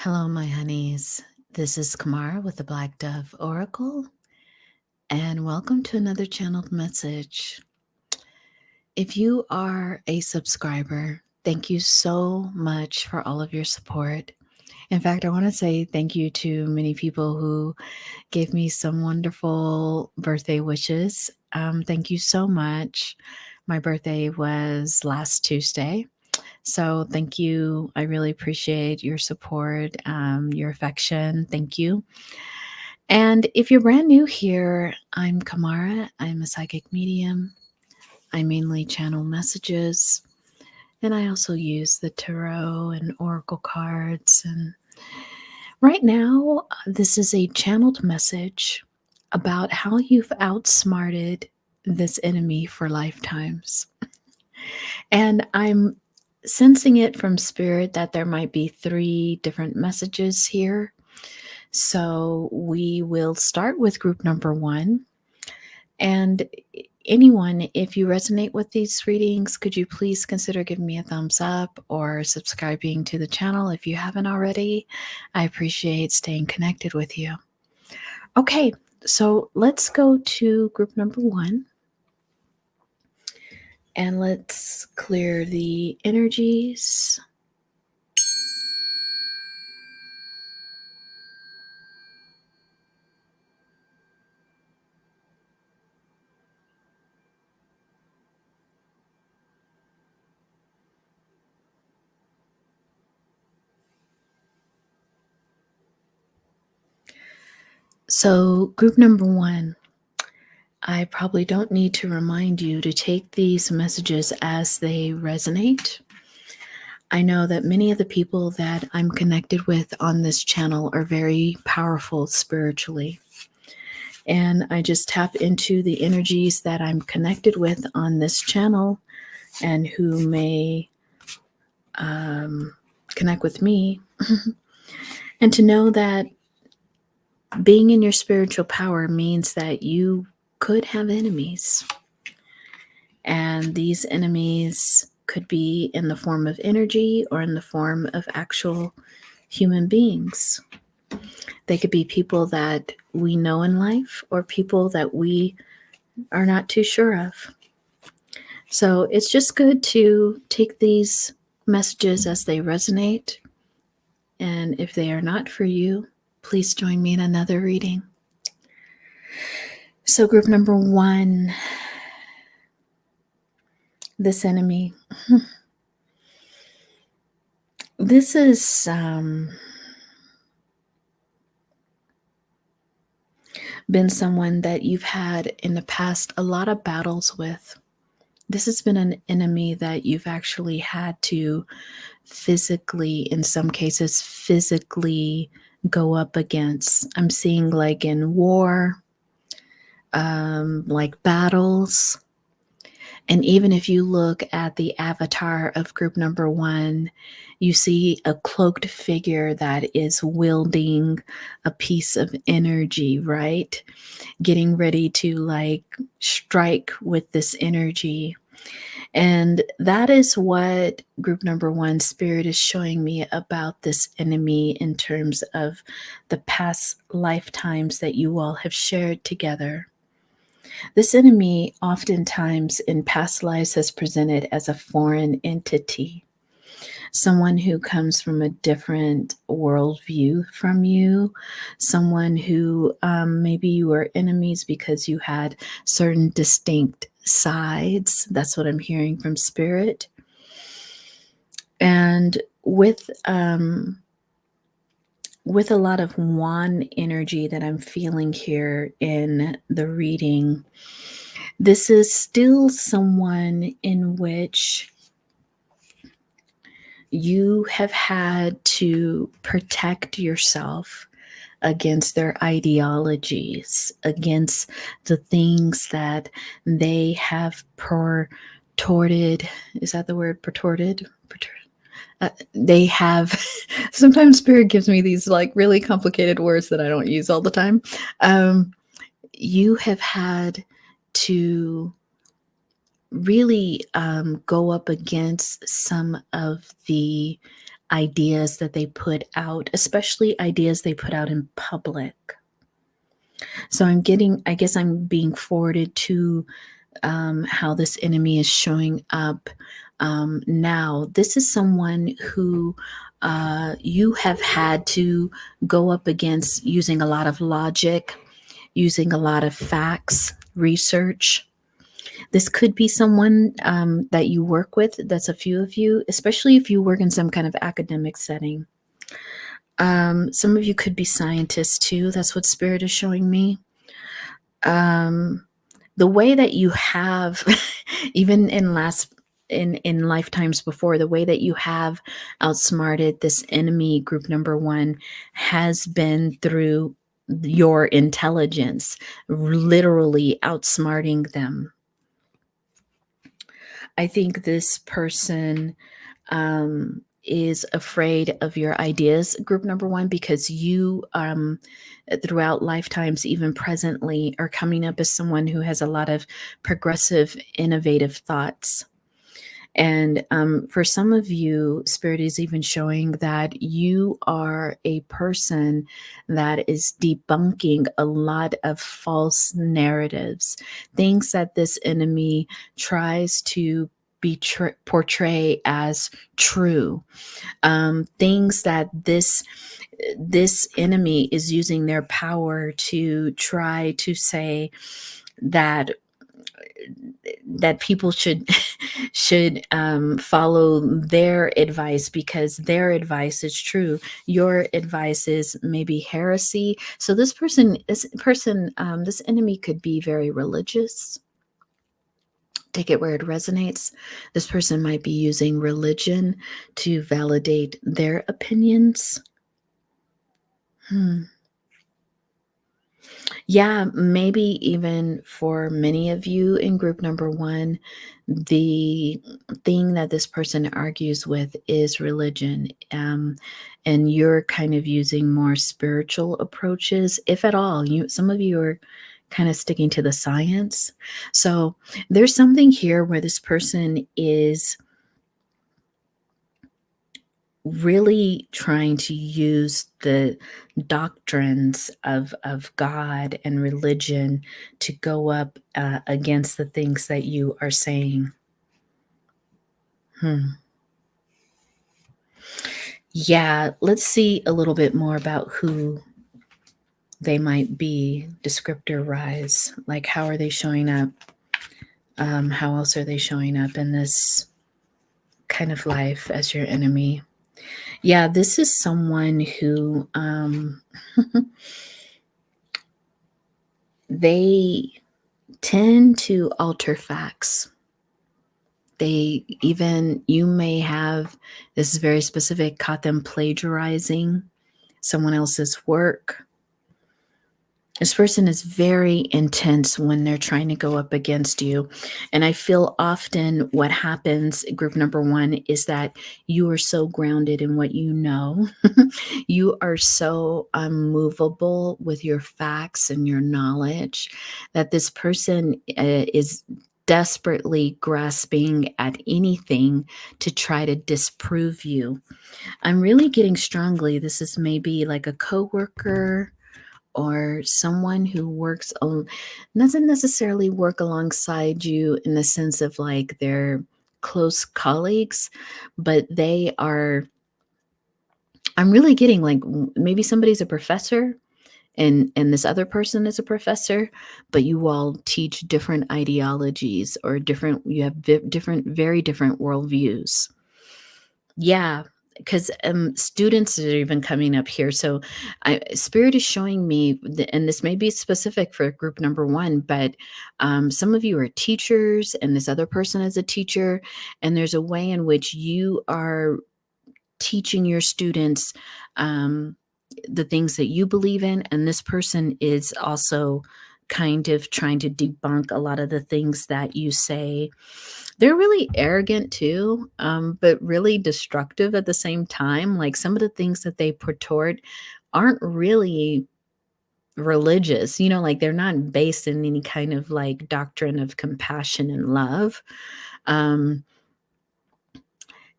Hello, my honeys. This is Kamara with the Black Dove Oracle, and welcome to another channeled message. If you are a subscriber, thank you so much for all of your support. In fact, I want to say thank you to many people who gave me some wonderful birthday wishes. Thank you so much. My birthday was last Tuesday. So thank you. I really appreciate your support, your affection. Thank you. And if you're brand new here, I'm Kamara. I'm a psychic medium. I mainly channel messages, and I also use the tarot and oracle cards. And right now, this is a channeled message about how you've outsmarted this enemy for lifetimes. And I'm sensing it from spirit that there might be 3 different messages here. So we will start with group number 1. And anyone, if you resonate with these readings, could you please consider giving me a thumbs up or subscribing to the channel if you haven't already? I appreciate staying connected with you. Okay, so let's go to group number 1. And let's clear the energies. So, group number 1, I probably don't need to remind you to take these messages as they resonate. I know that many of the people that I'm connected with on this channel are very powerful spiritually. And I just tap into the energies that I'm connected with on this channel and who may connect with me. And to know that being in your spiritual power means that you could have enemies. And these enemies could be in the form of energy or in the form of actual human beings. They could be people that we know in life or people that we are not too sure of. So it's just good to take these messages as they resonate. And if they are not for you, please join me in another reading. So group number 1, this enemy. This is been someone that you've had in the past a lot of battles with. This has been an enemy that you've actually had to physically, in some cases, physically go up against. I'm seeing like in war, like battles. And even if you look at the avatar of group number 1, you see a cloaked figure that is wielding a piece of energy, right? Getting ready to like strike with this energy. And that is what group number 1 spirit is showing me about this enemy in terms of the past lifetimes that you all have shared together. This enemy oftentimes in past lives has presented as a foreign entity, someone who comes from a different worldview from you, someone who maybe you were enemies because you had certain distinct sides. That's what I'm hearing from spirit. And with a lot of wand energy that I'm feeling here in the reading, this is still someone in which you have had to protect yourself against their ideologies, against the things that they have pertorted. Is that the word, pertorted? They have, sometimes spirit gives me these like really complicated words that I don't use all the time. You have had to really go up against some of the ideas that they put out, especially ideas they put out in public. So I guess I'm being forwarded to how this enemy is showing up now. This is someone who you have had to go up against using a lot of logic, using a lot of facts, research. This could be someone that you work with. That's a few of you, especially if you work in some kind of academic setting. Some of you could be scientists too. That's what Spirit is showing me. The way that you have, even in lifetimes before, the way that you have outsmarted this enemy group number one has been through your intelligence, literally outsmarting them. I think this person is afraid of your ideas, group number one, because you, throughout lifetimes, even presently, are coming up as someone who has a lot of progressive, innovative thoughts. And for some of you, Spirit is even showing that you are a person that is debunking a lot of false narratives, things that this enemy tries to portray as true, things that this enemy is using their power to try to say that people should follow their advice because their advice is true. Your advice is maybe heresy. So this enemy could be very religious. Take it where it resonates. This person might be using religion to validate their opinions. Yeah, maybe even for many of you in group number one, the thing that this person argues with is religion. And you're kind of using more spiritual approaches, if at all. Some of you are kind of sticking to the science. So there's something here where this person is really trying to use the doctrines of God and religion to go up against the things that you are saying. Yeah, let's see a little bit more about who they might be. Descriptor rise, like how are they showing up? How else are they showing up in this kind of life as your enemy? Yeah, this is someone who they tend to alter facts. You may have, this is very specific, caught them plagiarizing someone else's work. This person is very intense when they're trying to go up against you. And I feel often what happens, group number one, is that you are so grounded in what you know. You are so unmovable with your facts and your knowledge that this person is desperately grasping at anything to try to disprove you. I'm really getting strongly, this is maybe like a coworker or someone who doesn't necessarily work alongside you in the sense of like they're close colleagues, but I'm really getting like maybe somebody's a professor and this other person is a professor, but you all teach different ideologies or you have very different worldviews. Yeah, because students are even coming up here. So Spirit is showing me, and this may be specific for group number one, but some of you are teachers and this other person is a teacher. And there's a way in which you are teaching your students the things that you believe in. And this person is also kind of trying to debunk a lot of the things that you say. They're really arrogant too, but really destructive at the same time. Like some of the things that they purport aren't really religious, like they're not based in any kind of like doctrine of compassion and love.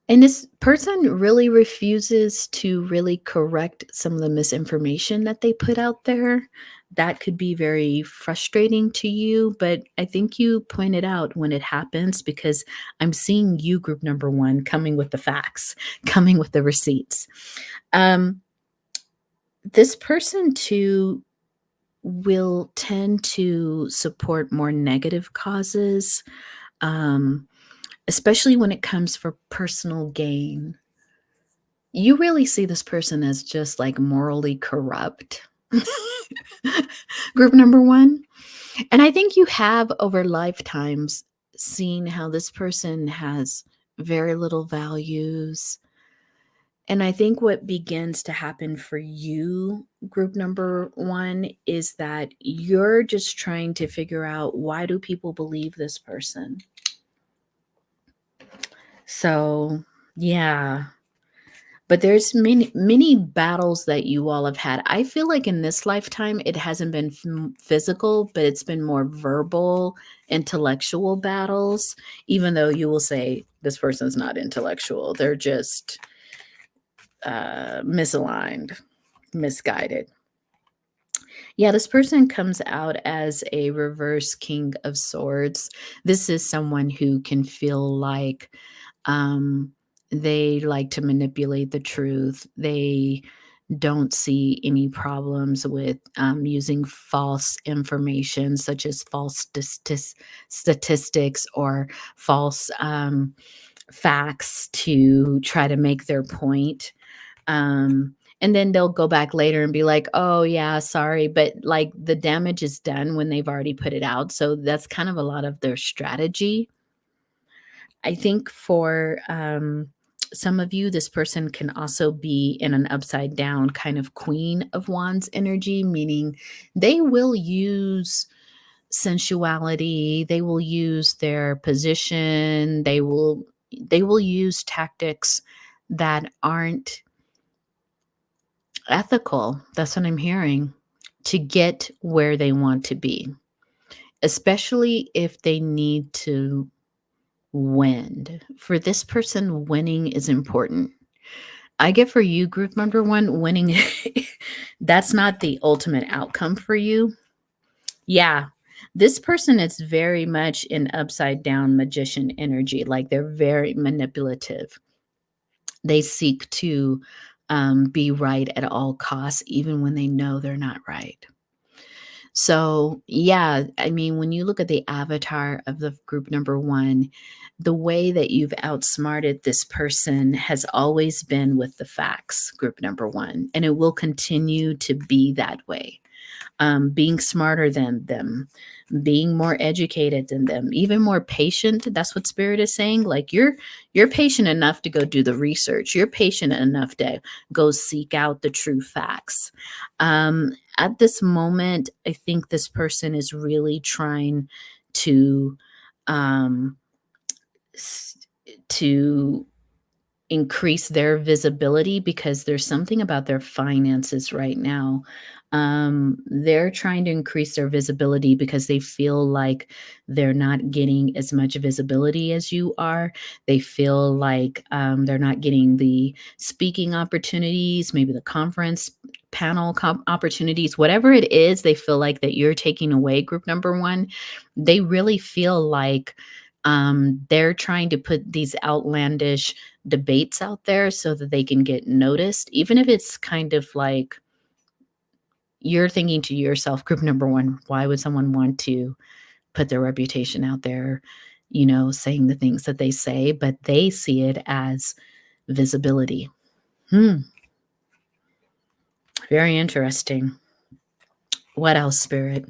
And this person really refuses to really correct some of the misinformation that they put out there. That could be very frustrating to you, but I think you pointed out when it happens because I'm seeing you, group number one, coming with the facts, coming with the receipts. This person too will tend to support more negative causes, um, especially when it comes for personal gain. You really see this person as just like morally corrupt. Group number one. And I think you have over lifetimes seen how this person has very little values. And I think what begins to happen for you, group number one, is that you're just trying to figure out, why do people believe this person? So, yeah. But there's many battles that you all have had. I feel like in this lifetime, it hasn't been physical, but it's been more verbal, intellectual battles, even though you will say this person's not intellectual. They're just misaligned, misguided. Yeah, this person comes out as a reverse King of Swords. This is someone who can feel like um, they like to manipulate the truth. They don't see any problems with using false information, such as false statistics or false facts to try to make their point. And then they'll go back later and be like, "Oh yeah, sorry," but like the damage is done when they've already put it out. So that's kind of a lot of their strategy. I think for some of you, this person can also be in an upside down kind of Queen of Wands energy, meaning they will use sensuality, they will use their position, they will use tactics that aren't ethical. That's what I'm hearing, to get where they want to be, especially if they need to win. For this person, winning is important. I get for you, group number one, winning, that's not the ultimate outcome for you. Yeah. This person is very much in upside down magician energy. Like they're very manipulative. They seek to be right at all costs, even when they know they're not right. So, yeah, I mean, when you look at the avatar of the group number one, the way that you've outsmarted this person has always been with the facts, group number one, and it will continue to be that way. Being smarter than them, being more educated than them, even more patient. That's what spirit is saying. Like you're patient enough to go do the research. You're patient enough to go seek out the true facts. At this moment, I think this person is really trying to um, to increase their visibility because there's something about their finances right now. They're trying to increase their visibility because they feel like they're not getting as much visibility as you are. They feel like they're not getting the speaking opportunities, maybe the conference panel opportunities, whatever it is, they feel like that you're taking away, group number one. They really feel like they're trying to put these outlandish debates out there so that they can get noticed, even if it's kind of like you're thinking to yourself, group number one, why would someone want to put their reputation out there, saying the things that they say, but they see it as visibility. Very interesting. What else, Spirit?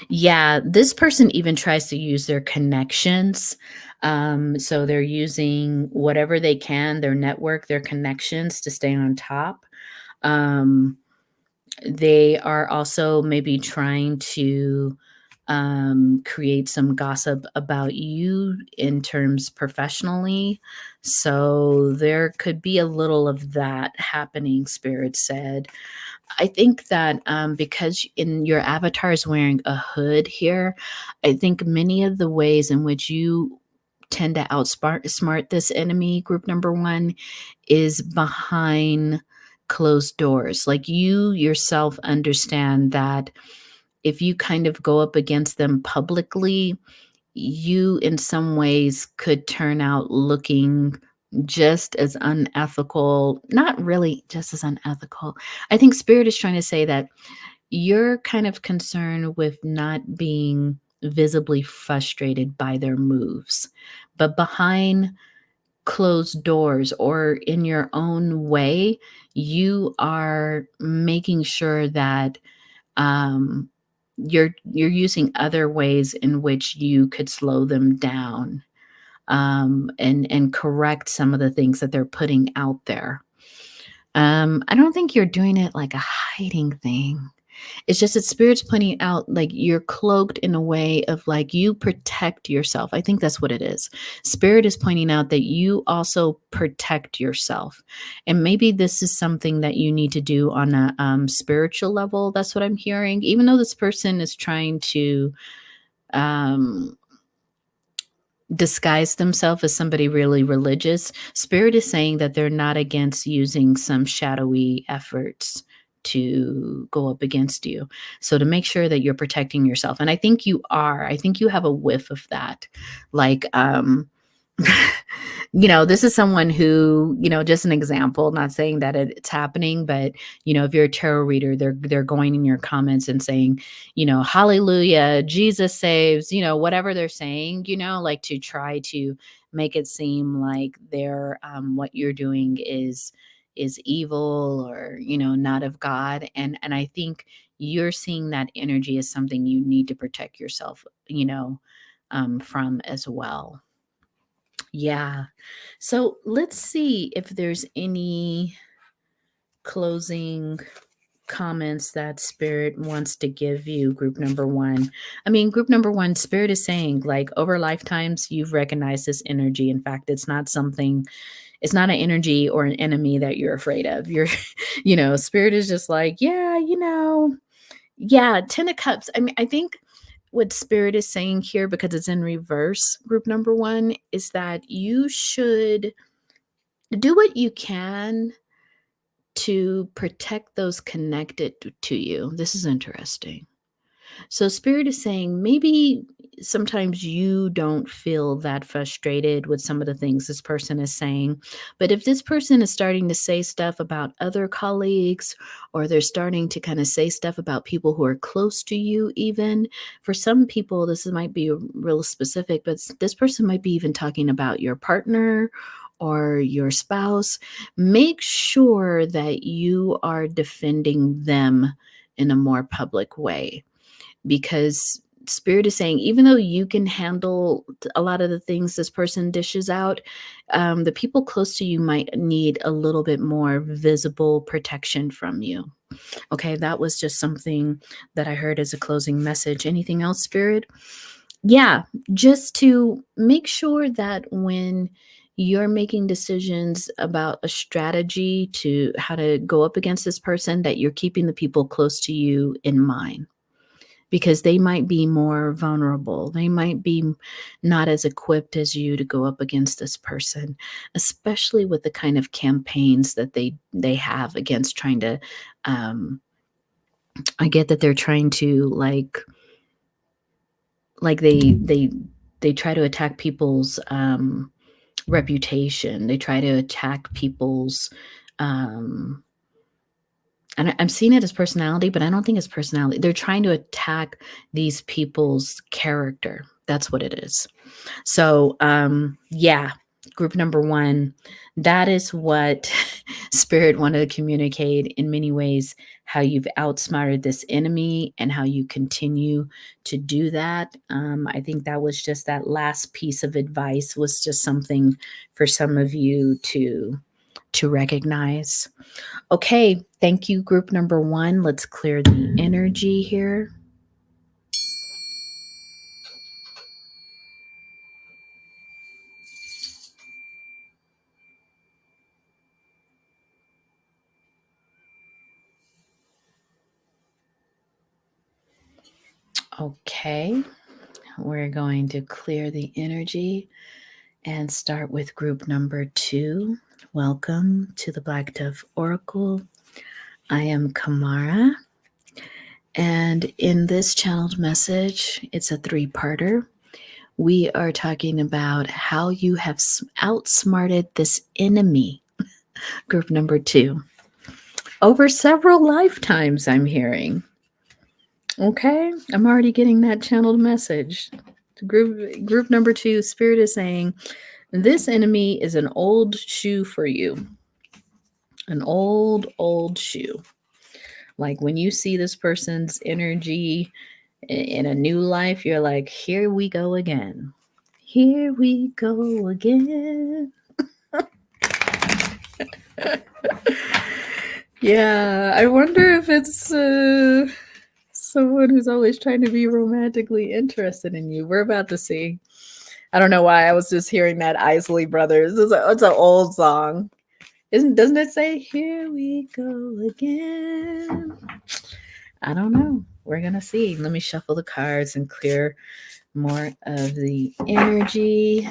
Yeah, this person even tries to use their connections. So they're using whatever they can, their network, their connections to stay on top. Um, they are also maybe trying to create some gossip about you in terms professionally. So there could be a little of that happening, Spirit said. I think that because in your avatar is wearing a hood here, I think many of the ways in which you tend to outsmart this enemy, group number one, is behind closed doors. Like, you yourself understand that if you kind of go up against them publicly, you in some ways could turn out looking just as unethical, not really just as unethical. I think Spirit is trying to say that you're kind of concerned with not being visibly frustrated by their moves, but behind closed doors or in your own way, you are making sure that um, you're using other ways in which you could slow them down, and correct some of the things that they're putting out there. I don't think you're doing it like a hiding thing. It's just that Spirit's pointing out, like, you're cloaked in a way of, like, you protect yourself. I think that's what it is. Spirit is pointing out that you also protect yourself. And maybe this is something that you need to do on a spiritual level. That's what I'm hearing. Even though this person is trying to um, disguise themselves as somebody really religious, Spirit is saying that they're not against using some shadowy efforts to go up against you. So to make sure that you're protecting yourself. And I think you are. I think you have a whiff of that. Like, this is someone who, just an example, not saying that it's happening, but if you're a tarot reader, they're going in your comments and saying, hallelujah, Jesus saves, whatever they're saying, like, to try to make it seem like they're what you're doing is evil, or not of God. And I think you're seeing that energy as something you need to protect yourself, from as well. Yeah. So let's see if there's any closing comments that Spirit wants to give you, group number one. I mean, group number one, Spirit is saying, like, over lifetimes, you've recognized this energy. In fact, it's not an energy or an enemy that you're afraid of. Spirit is just like, yeah, 10 of Cups. I mean, I think what Spirit is saying here, because it's in reverse, group number one, is that you should do what you can to protect those connected to you. This is interesting. So Spirit is saying, maybe sometimes you don't feel that frustrated with some of the things this person is saying. But if this person is starting to say stuff about other colleagues, or they're starting to kind of say stuff about people who are close to you, even for some people, this might be real specific, but this person might be even talking about your partner or your spouse. Make sure that you are defending them in a more public way, because Spirit is saying, even though you can handle a lot of the things this person dishes out, the people close to you might need a little bit more visible protection from you. Okay, that was just something that I heard as a closing message. Anything else, Spirit? Yeah, just to make sure that when you're making decisions about a strategy to how to go up against this person, that you're keeping the people close to you in mind, because they might be more vulnerable. They might be not as equipped as you to go up against this person, especially with the kind of campaigns that they have against trying to. I get that they're trying to, like they try to attack people's reputation. They try to attack people's. And I'm seeing it as personality, but I don't think it's personality. They're trying to attack these people's character. That's what it is. So, yeah, group number one, that is what Spirit wanted to communicate in many ways, how you've outsmarted this enemy and how you continue to do that. I think that was just that last piece of advice was just something for some of you to recognize. Okay, thank you, group number one. Let's clear the energy here. Okay, we're going to clear the energy. and start with group number 2. Welcome to the Black Dove Oracle. I am Kamara, and in this channeled message, it's a 3-parter. We are talking about how you have outsmarted this enemy, group number 2, over several lifetimes, I'm hearing. Okay, I'm already getting that channeled message. Group number 2, Spirit is saying, this enemy is an old shoe for you. An old shoe. Like when you see this person's energy in a new life, you're like, here we go again. Here we go again. Yeah, I wonder if it's someone who's always trying to be romantically interested in you. We're about to see. I don't know why I was just hearing that Isley Brothers. It's an old song. Doesn't it say, here we go again? I don't know. We're going to see. Let me shuffle the cards and clear more of the energy.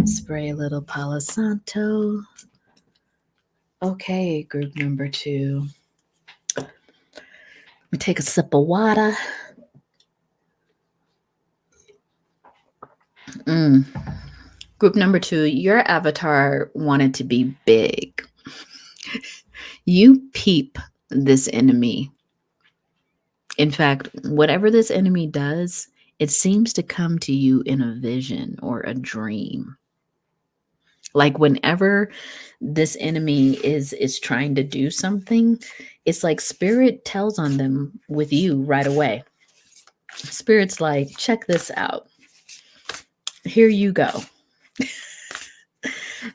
Spray a little Palo Santo. Okay, group number 2. We take a sip of water. Group number 2, your avatar wanted to be big. You peep this enemy. In fact, whatever this enemy does, it seems to come to you in a vision or a dream. Like whenever this enemy is trying to do something, it's like Spirit tells on them with you right away. Spirit's like, check this out. Here you go.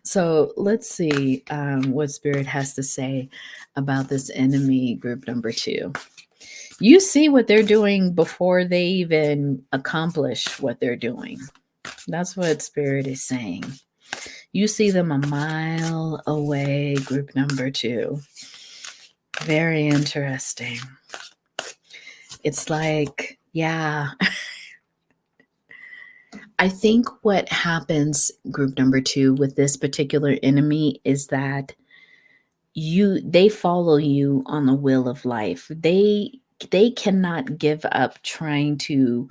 So let's see what Spirit has to say about this enemy, group number 2. You see what they're doing before they even accomplish what they're doing. That's what Spirit is saying. You see them a mile away, group number 2. Very interesting. It's like, yeah. I think what happens, group number 2, with this particular enemy is that they follow you on the wheel of life. They cannot give up trying to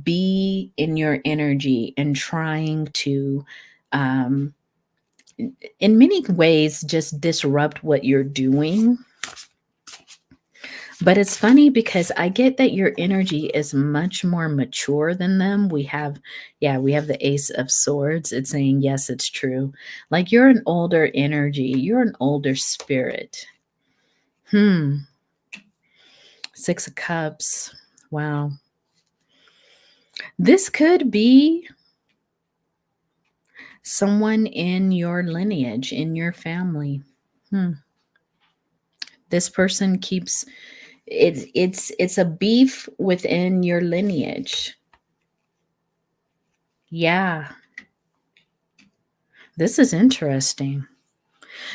be in your energy and trying to in many ways just disrupt what you're doing. But it's funny because I get that your energy is much more mature than them. We have the Ace of Swords. It's saying, yes, it's true. Like you're an older energy. You're an older spirit. 6 of Cups. Wow. This could be someone in your lineage, in your family. This person keeps it's a beef within your lineage. Yeah. This is interesting.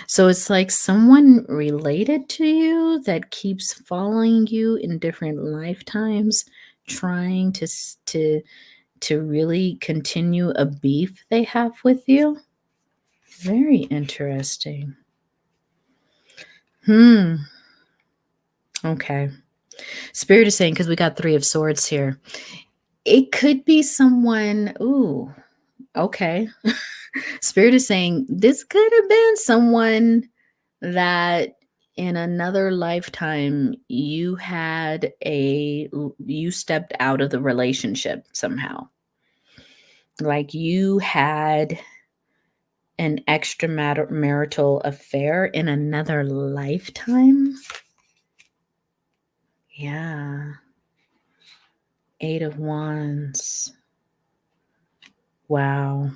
So it's like someone related to you that keeps following you in different lifetimes, trying to really continue a beef they have with you. Very interesting. Okay. Spirit is saying, because we got 3 of Swords here, it could be someone. Ooh, okay. Spirit is saying this could have been someone that in another lifetime you stepped out of the relationship somehow. Like you had an extramarital affair in another lifetime. Yeah. 8 of Wands. Wow.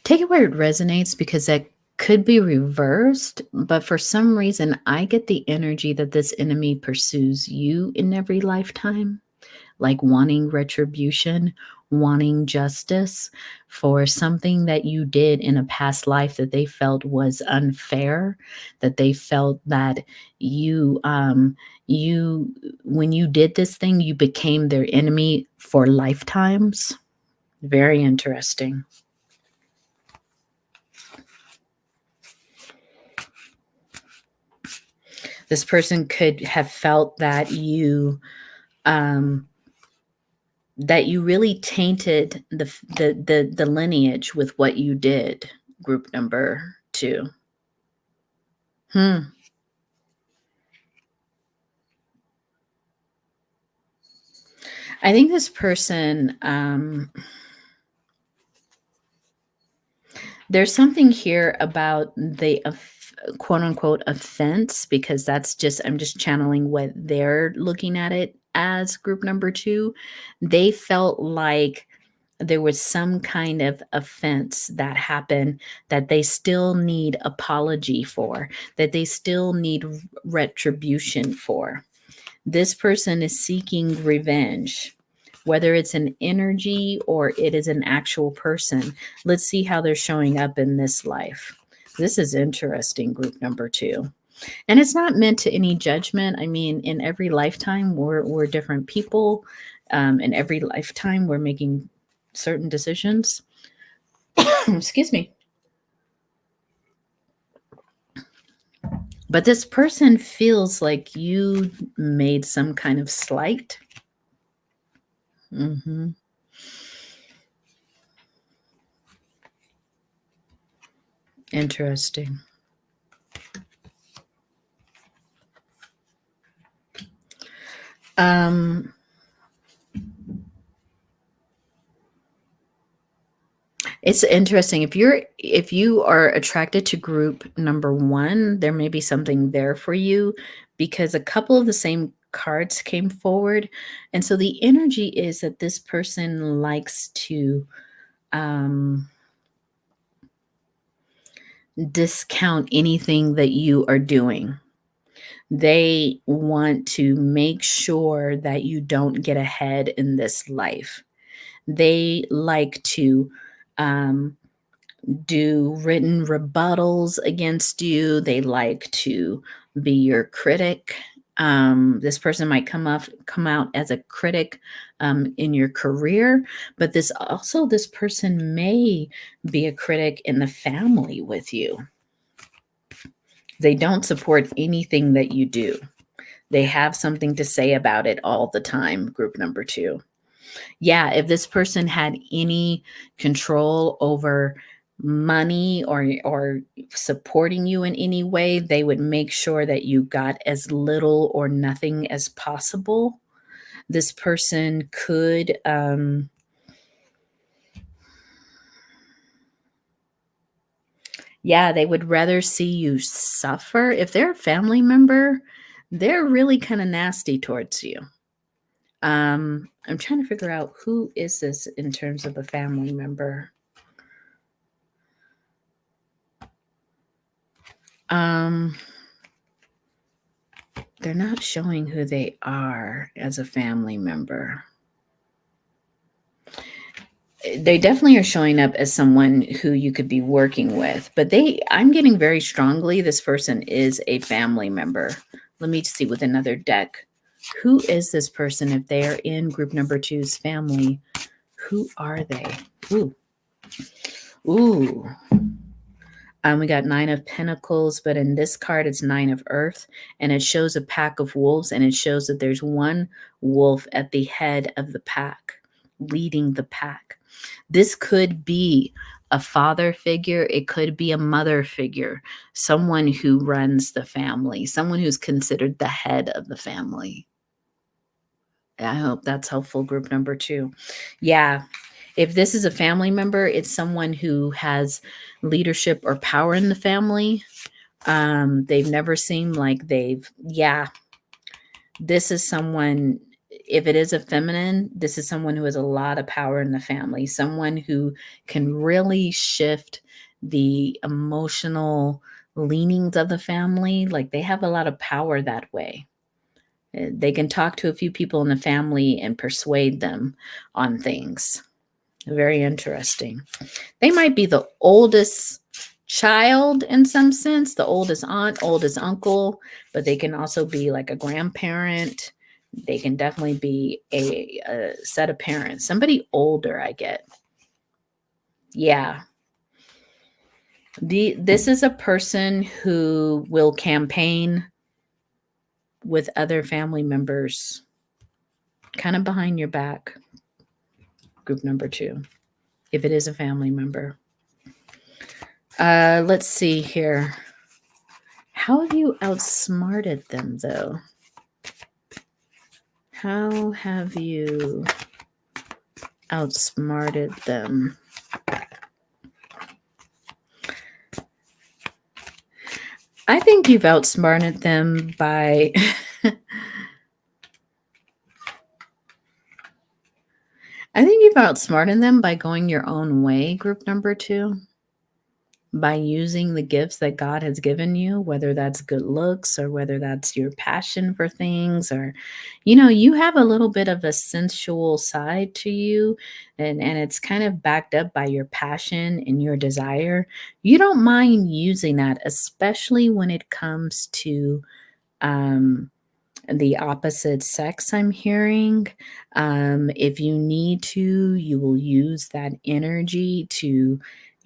Take it where it resonates, because that could be reversed, but for some reason I get the energy that this enemy pursues you in every lifetime, like wanting retribution, wanting justice for something that you did in a past life that they felt was unfair, that they felt that you when you did this thing, you became their enemy for lifetimes. Very interesting. This person could have felt that you really tainted the lineage with what you did, group number 2. I think this person, there's something here about the quote unquote offense, because I'm just channeling what they're looking at it as, group number 2. They felt like there was some kind of offense that happened that they still need apology for, that they still need retribution for. This person is seeking revenge, whether it's an energy or it is an actual person. Let's see how they're showing up in this life. This is interesting, group number 2. And it's not meant to any judgment. I mean, in every lifetime, we're different people. In every lifetime, we're making certain decisions. Excuse me. But this person feels like you made some kind of slight. Interesting. It's interesting. If you are attracted to group number 1, there may be something there for you, because a couple of the same cards came forward. And so the energy is that this person likes to discount anything that you are doing. They want to make sure that you don't get ahead in this life. They like to do written rebuttals against you. They like to be your critic. This person might come out as a critic in your career, but this person may be a critic in the family with you. They don't support anything that you do. They have something to say about it all the time, group number 2. Yeah, if this person had any control over money or supporting you in any way, they would make sure that you got as little or nothing as possible. This person could they would rather see you suffer. If they're a family member, they're really kind of nasty towards you. I'm trying to figure out who is this in terms of a family member. They're not showing who they are as a family member. They definitely are showing up as someone who you could be working with, but I'm getting very strongly this person is a family member. Let me see with another deck. Who is this person if they are in group number 2's family? Who are they? Ooh. We got 9 of Pentacles, but in this card, it's 9 of Earth, and it shows a pack of wolves, and it shows that there's one wolf at the head of the pack, leading the pack. This could be a father figure. It could be a mother figure, someone who runs the family, someone who's considered the head of the family. I hope that's helpful, group number 2. Yeah. If this is a family member, it's someone who has leadership or power in the family. They've never seemed like this is someone, if it is a feminine, this is someone who has a lot of power in the family, someone who can really shift the emotional leanings of the family. Like they have a lot of power that way. They can talk to a few people in the family and persuade them on things. Very interesting. They might be the oldest child in some sense, the oldest aunt, oldest uncle, but they can also be like a grandparent. They can definitely be a set of parents, somebody older, I get. Yeah. This is a person who will campaign with other family members kind of behind your back. Group number 2, if it is a family member. Let's see here. How have you outsmarted them, though? How have you outsmarted them? I think you've outsmarted them by I think you've outsmarted them by going your own way, group number 2. By using the gifts that God has given you, whether that's good looks or whether that's your passion for things, or, you have a little bit of a sensual side to you, and it's kind of backed up by your passion and your desire. You don't mind using that, especially when it comes to um, the opposite sex, I'm hearing. If you need to, you will use that energy to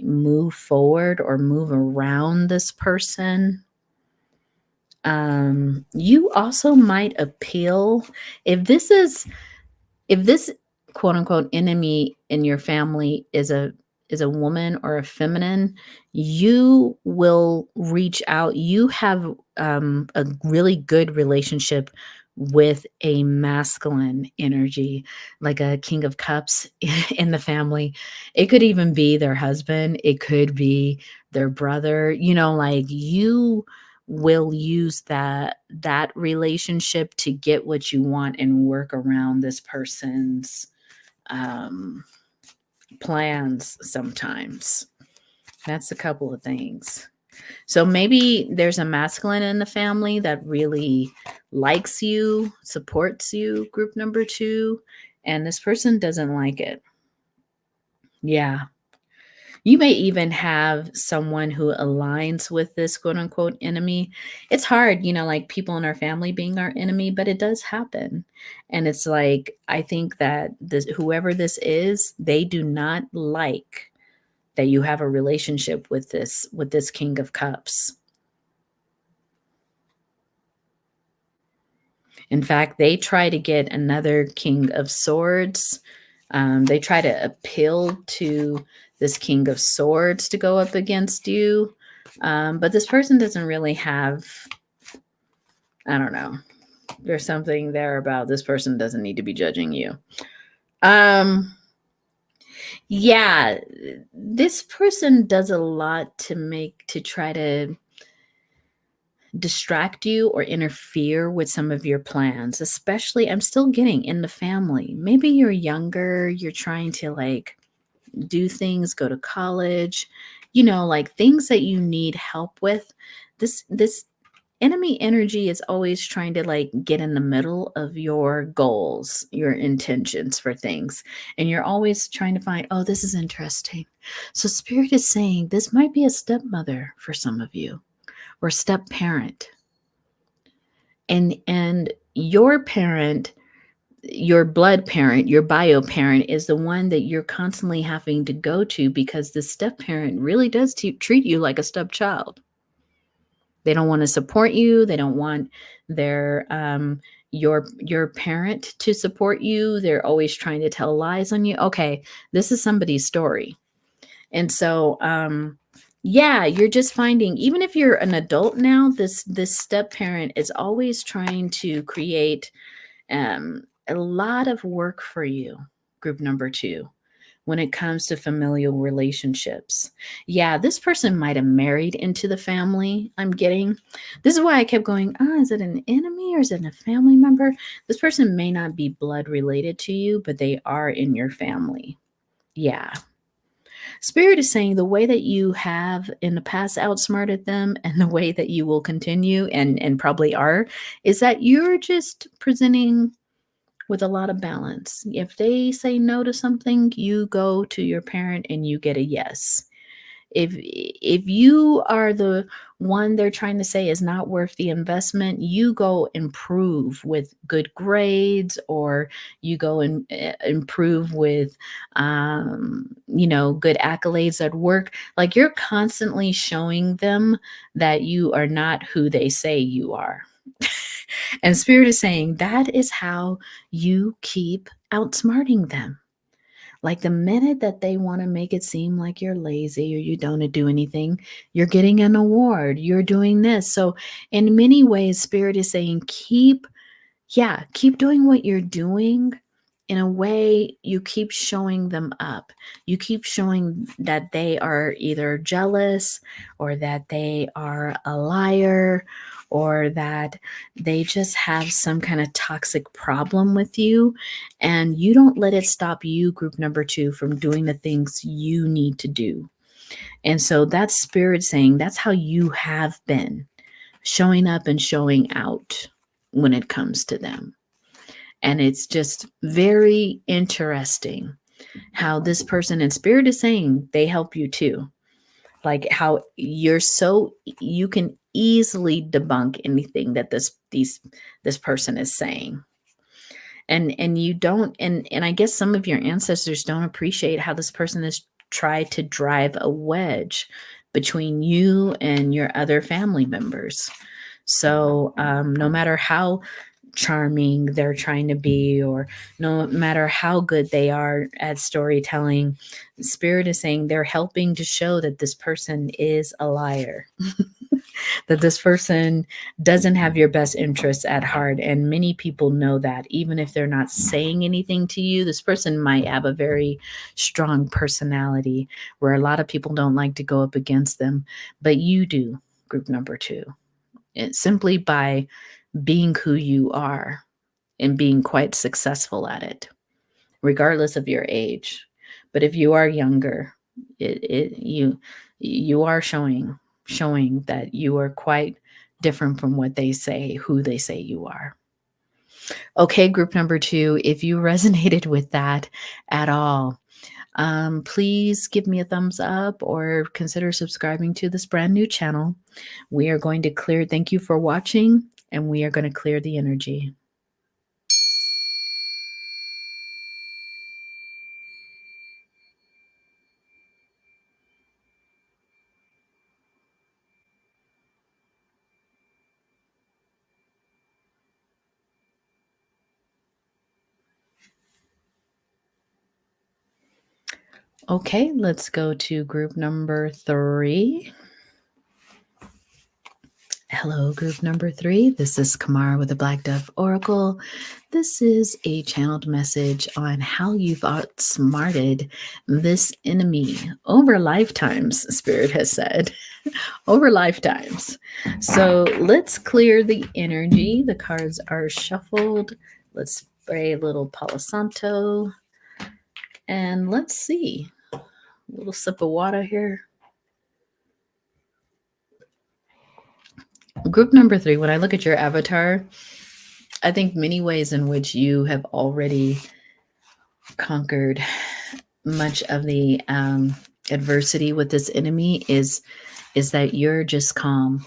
move forward or move around this person. You also might appeal if this quote unquote enemy in your family is a woman or a feminine, you will reach out. You have a really good relationship with a masculine energy, like a king of cups in the family. It could even be their husband, it could be their brother, like you will use that relationship to get what you want and work around this person's um, plans sometimes. That's a couple of things. So maybe there's a masculine in the family that really likes you, supports you, group number 2, and this person doesn't like it. Yeah. You may even have someone who aligns with this quote unquote enemy. It's hard, like people in our family being our enemy, but it does happen. And it's like, I think that whoever this is, they do not like that you have a relationship with this King of Cups. In fact, they try to get another King of Swords. They try to appeal to this King of Swords to go up against you. But this person doesn't really have, I don't know. There's something there about this person doesn't need to be judging you. Yeah, this person does a lot to try to distract you or interfere with some of your plans, especially I'm still getting in the family. Maybe you're younger, you're trying to like do things, go to college, like things that you need help with. This enemy energy is always trying to like get in the middle of your goals, your intentions for things. And you're always trying to find, oh, this is interesting. So spirit is saying this might be a stepmother for some of you or step parent. And your parent, your blood parent, your bio parent is the one that you're constantly having to go to because the step parent really does treat you like a stepchild. They don't want to support you. They don't want their your parent to support you. They're always trying to tell lies on you. Okay, this is somebody's story. And so yeah, you're just finding, even if you're an adult now, this step parent is always trying to create a lot of work for you, group number 2, when it comes to familial relationships. Yeah, this person might have married into the family. I'm getting this is why I kept going, is it an enemy or is it a family member? This person may not be blood related to you, but they are in your family. Yeah. Spirit is saying the way that you have in the past outsmarted them and the way that you will continue and probably are is that you're just presenting with a lot of balance. If they say no to something, you go to your parent and you get a yes. If you are the one they're trying to say is not worth the investment, you go improve with good grades, or you go and improve with good accolades at work. Like, you're constantly showing them that you are not who they say you are. And Spirit is saying that is how you keep outsmarting them. Like, the minute that they want to make it seem like you're lazy or you don't do anything, you're getting an award, you're doing this. So in many ways, Spirit is saying keep doing what you're doing. In a way, you keep showing them up. You keep showing that they are either jealous, or that they are a liar, or that they just have some kind of toxic problem with you. And you don't let it stop you, group number 2, from doing the things you need to do. And so that's Spirit saying that's how you have been showing up and showing out when it comes to them. And it's just very interesting how this person in Spirit is saying they help you too. Like, how you can easily debunk anything that this person is saying. And you don't, and I guess some of your ancestors don't appreciate how this person has tried to drive a wedge between you and your other family members. So no matter how charming they're trying to be, or no matter how good they are at storytelling, Spirit is saying they're helping to show that this person is a liar. That this person doesn't have your best interests at heart. And many people know that, even if they're not saying anything to you. This person might have a very strong personality where a lot of people don't like to go up against them, but you do, group number 2. It's simply by being who you are and being quite successful at it, regardless of your age. But if you are younger, you are showing that you are quite different from what they say, who they say you are. Okay, group number 2, if you resonated with that at all, please give me a thumbs up or consider subscribing to this brand new channel. We are going to clear, thank you for watching, and we are going to clear the energy. Okay, let's go to group number 3. Hello, group number 3. This is Kamara with the Black Dove Oracle. This is a channeled message on how you've outsmarted this enemy over lifetimes, Spirit has said. Over lifetimes. So let's clear the energy. The cards are shuffled. Let's spray a little Palo Santo. And let's see. A little sip of water here. Group number 3, when I look at your avatar, I think many ways in which you have already conquered much of the adversity with this enemy is that you're just calm.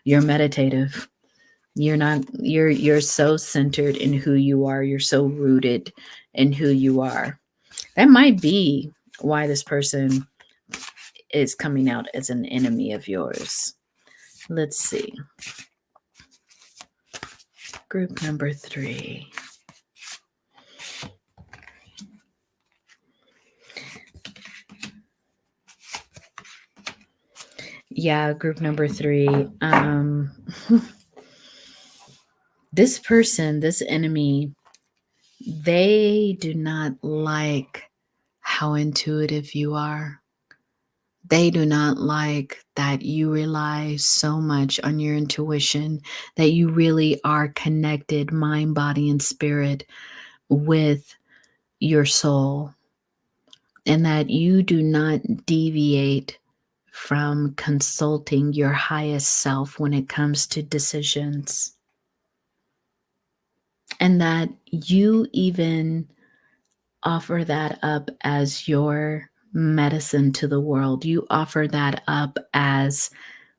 You're meditative. You're so centered in who you are. You're so rooted in who you are. That might be why this person is coming out as an enemy of yours. Let's see. Group number 3. Yeah, group number 3. This person, this enemy, they do not like how intuitive you are. They do not like that you rely so much on your intuition, that you really are connected, mind, body, and spirit, with your soul, and that you do not deviate from consulting your highest self when it comes to decisions. And that you even offer that up as your medicine to the world. You offer that up as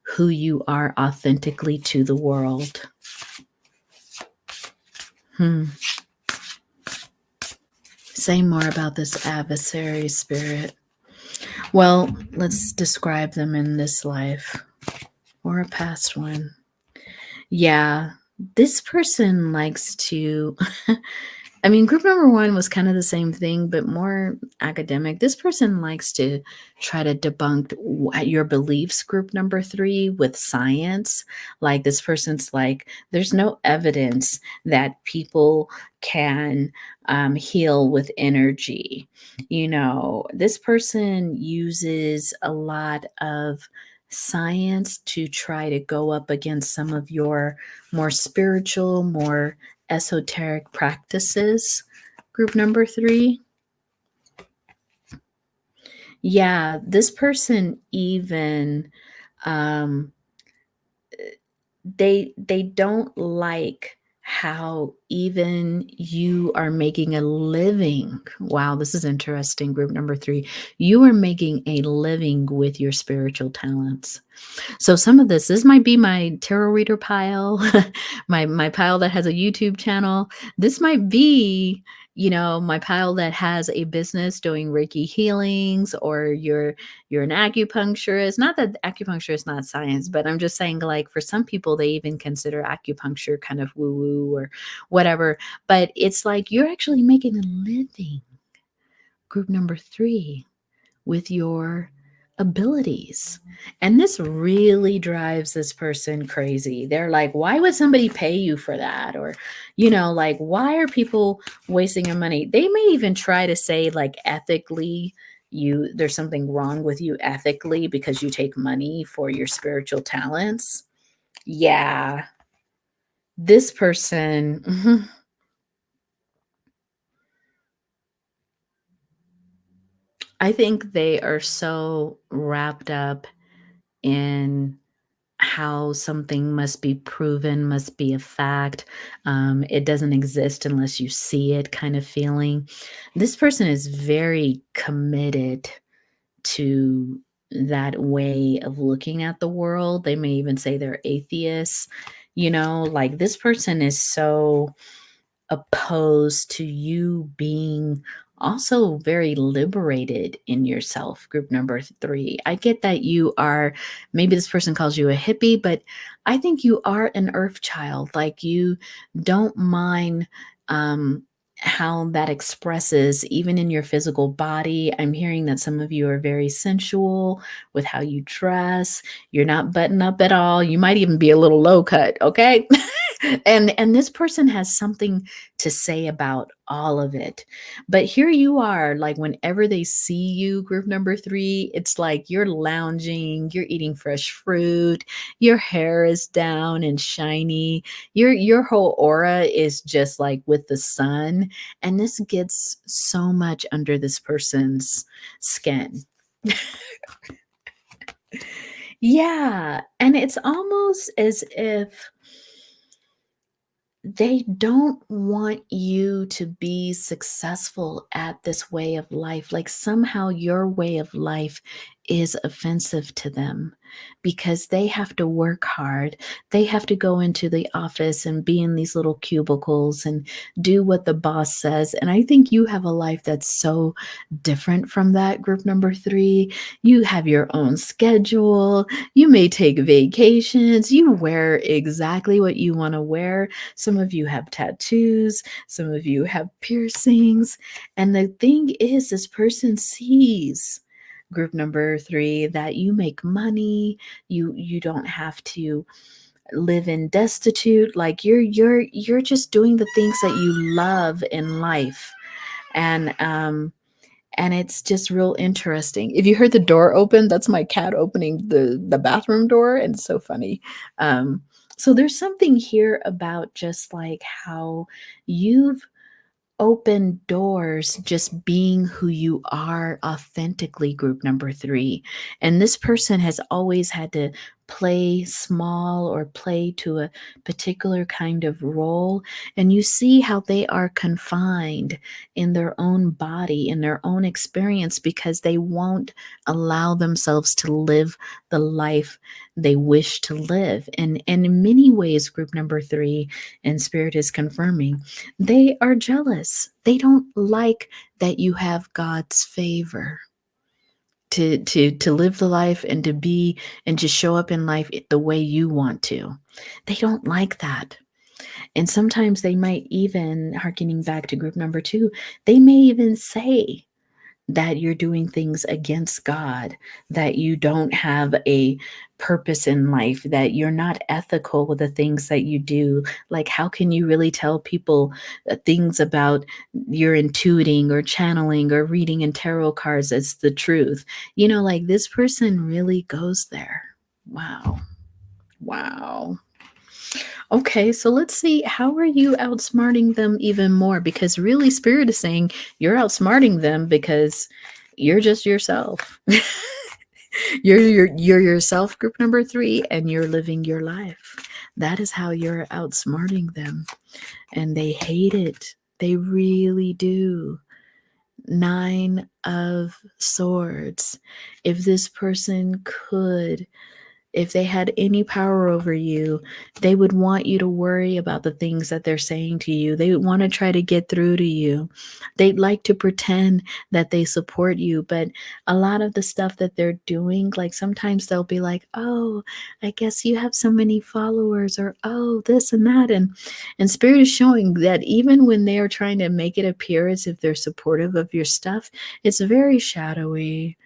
who you are authentically to the world. Say more about this adversary spirit. Well, let's describe them in this life or a past one. Yeah, this person likes to I mean, group number one was kind of the same thing, but more academic. This person likes to try to debunk your beliefs, group number three, with science. Like, this person's like, there's no evidence that people can heal with energy. This person uses a lot of science to try to go up against some of your more spiritual, more esoteric practices. Group number three. Yeah, this person even they don't like how even you are making a living. Wow, this is interesting. Group number three, you are making a living with your spiritual talents. So some of this might be my tarot reader pile, my pile that has a YouTube channel. This might be, my pile that has a business doing Reiki healings, or you're an acupuncturist. Not that acupuncture is not science, but I'm just saying, like, for some people they even consider acupuncture kind of woo woo or whatever. But it's like you're actually making a living, group number three, with your abilities. And this really drives this person crazy. They're like, why would somebody pay you for that? Or, like, why are people wasting your money? They may even try to say, like, ethically, there's something wrong with you ethically because you take money for your spiritual talents. Yeah. This person, I think they are so wrapped up in how something must be proven, must be a fact. It doesn't exist unless you see it, kind of feeling. This person is very committed to that way of looking at the world. They may even say they're atheists. Like, this person is so opposed to you being also very liberated in yourself. Group number three, I get that you are, maybe this person calls you a hippie, but I think you are an earth child. Like, you don't mind how that expresses even in your physical body. I'm hearing that some of you are very sensual with how you dress. You're not buttoned up at all. You might even be a little low cut, okay? And this person has something to say about all of it. But here you are, like, whenever they see you, group number three, it's like you're lounging, you're eating fresh fruit, your hair is down and shiny, your whole aura is just like with the sun. And this gets so much under this person's skin. Yeah. And it's almost as if they don't want you to be successful at this way of life. Like, somehow your way of life is offensive to them because they have to work hard. They have to go into the office and be in these little cubicles and do what the boss says. And I think you have a life that's so different from that, group number three. You have your own schedule. You may take vacations. You wear exactly what you want to wear. Some of you have tattoos, some of you have piercings. And the thing is, this person sees, group number three, that you make money. You don't have to live in destitute. Like, you're just doing the things that you love in life. And it's just real interesting. If you heard the door open, that's my cat opening the bathroom door, and it's so funny. So there's something here about just like how you've opened doors, just being who you are authentically, group number three. And this person has always had to play small or play to a particular kind of role, and you see how they are confined in their own body, in their own experience, because they won't allow themselves to live the life they wish to live. And in many ways, group number 3, and Spirit is confirming, they are jealous. They don't like that you have God's favor to live the life and to be and to show up in life the way you want to. They don't like that. And sometimes they might even, hearkening back to group number 2, they may even say that you're doing things against God, that you don't have a purpose in life, that you're not ethical with the things that you do. Like, how can you really tell people things about your intuiting or channeling or reading in tarot cards as the truth? Like, this person really goes there. Wow. Wow. Okay, so let's see. How are you outsmarting them even more? Because really, Spirit is saying you're outsmarting them because you're just yourself. You're yourself, group number 3, and you're living your life. That is how you're outsmarting them. And they hate it. They really do. 9 of Swords. If this person could, if they had any power over you, they would want you to worry about the things that they're saying to you. They would want to try to get through to you. They'd like to pretend that they support you, but a lot of the stuff that they're doing, like sometimes they'll be like, "Oh, I guess you have so many followers," or "Oh, this and that." And Spirit is showing that even when they are trying to make it appear as if they're supportive of your stuff, it's very shadowy.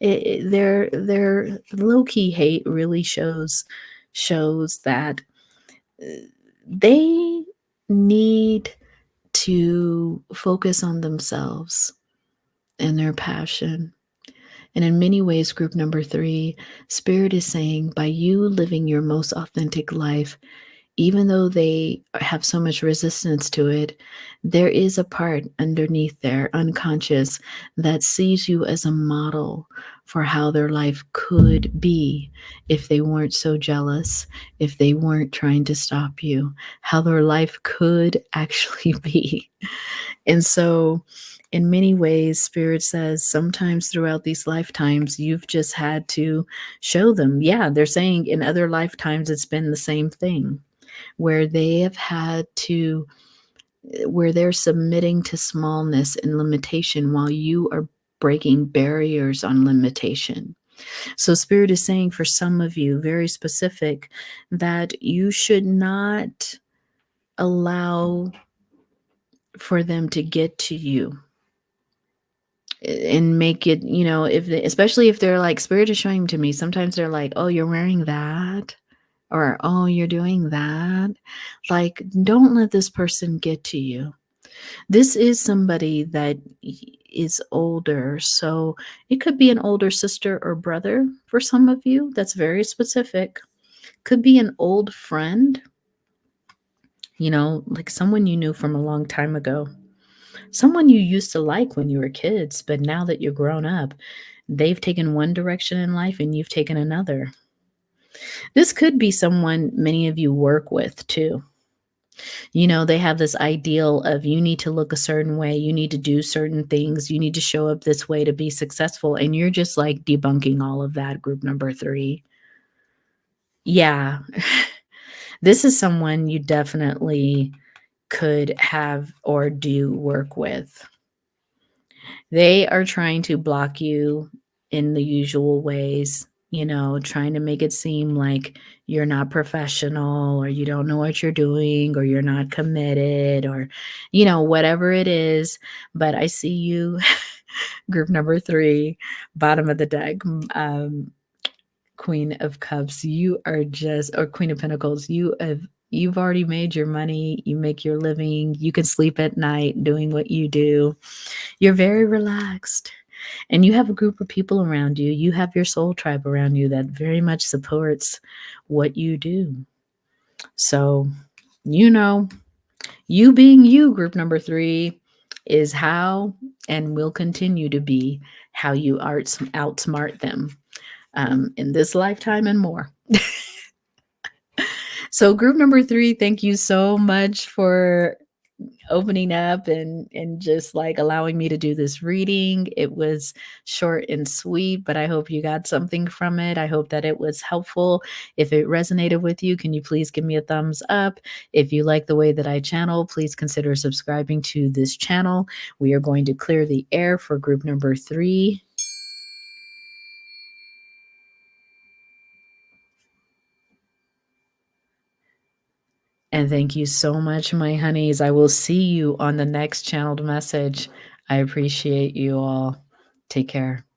Their low-key hate really shows that they need to focus on themselves and their passion. And in many ways, group number 3, Spirit is saying, by you living your most authentic life, even though they have so much resistance to it, there is a part underneath their unconscious that sees you as a model for how their life could be if they weren't so jealous, if they weren't trying to stop you, how their life could actually be. And so, in many ways, Spirit says sometimes throughout these lifetimes, you've just had to show them. Yeah, they're saying in other lifetimes, it's been the same thing where they have had to, where they're submitting to smallness and limitation while you are breaking barriers on limitation. So, Spirit is saying for some of you, very specific, that you should not allow for them to get to you and make it, if they, especially if they're like, Spirit is showing to me, sometimes they're like, "Oh, you're wearing that," or "Oh, you're doing that." Like, don't let this person get to you. This is somebody that is older. So it could be an older sister or brother for some of you. That's very specific. Could be an old friend, like someone you knew from a long time ago. Someone you used to like when you were kids, but now that you're grown up, they've taken one direction in life and you've taken another. This could be someone many of you work with too. They have this ideal of you need to look a certain way, you need to do certain things, you need to show up this way to be successful. And you're just like debunking all of that, group number 3. Yeah. This is someone you definitely could have or do work with. They are trying to block you in the usual ways, trying to make it seem like you're not professional or you don't know what you're doing or you're not committed or, whatever it is. But I see you, group number 3, bottom of the deck, Queen of Cups. You are just, or Queen of Pentacles, you've already made your money, you make your living, you can sleep at night doing what you do. You're very relaxed. And you have a group of people around you. You have your soul tribe around you that very much supports what you do. So, you being you, group number 3, is how and will continue to be how you outsmart them in this lifetime and more. So group number 3, thank you so much for opening up and just like allowing me to do this reading. It was short and sweet, but I hope you got something from it. I hope that it was helpful. If it resonated with you, can you please give me a thumbs up? If you like the way that I channel, please consider subscribing to this channel. We are going to clear the air for group number 3. And thank you so much, my honeys. I will see you on the next channeled message. I appreciate you all. Take care.